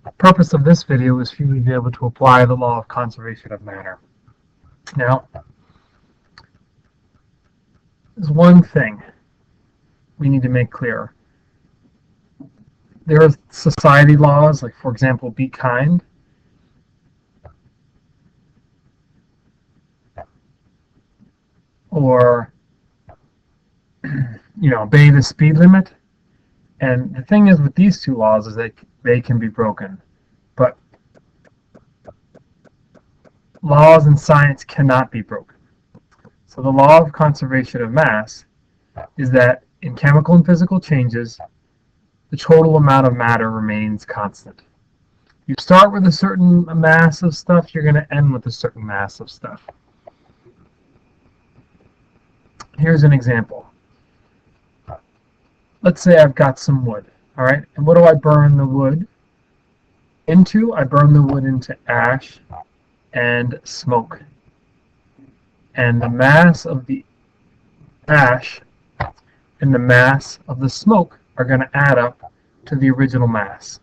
The purpose of this video is for you to be able to apply the law of conservation of matter. Now, there's one thing we need to make clear. There are society laws, like, for example, be kind. Or, obey the speed limit. And the thing is with these two laws is that they can be broken. But laws in science cannot be broken. So the law of conservation of mass is that in chemical and physical changes, the total amount of matter remains constant. You start with a certain mass of stuff, you're going to end with a certain mass of stuff. Here's an example. Let's say I've got some wood, all right? And what do I burn the wood into? I burn the wood into ash and smoke. And the mass of the ash and the mass of the smoke are going to add up to the original mass.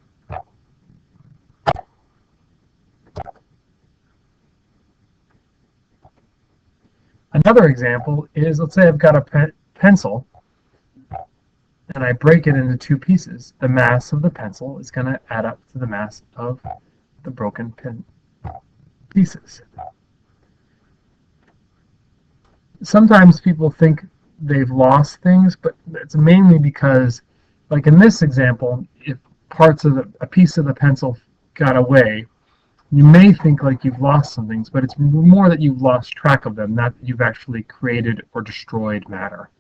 Another example is, let's say I've got a pencil and I break it into two pieces. The mass of the pencil is going to add up to the mass of the broken pieces. Sometimes people think they've lost things, but it's mainly because, like in this example, if parts of a piece of the pencil got away, you may think like you've lost some things, but it's more that you've lost track of them, not that you've actually created or destroyed matter.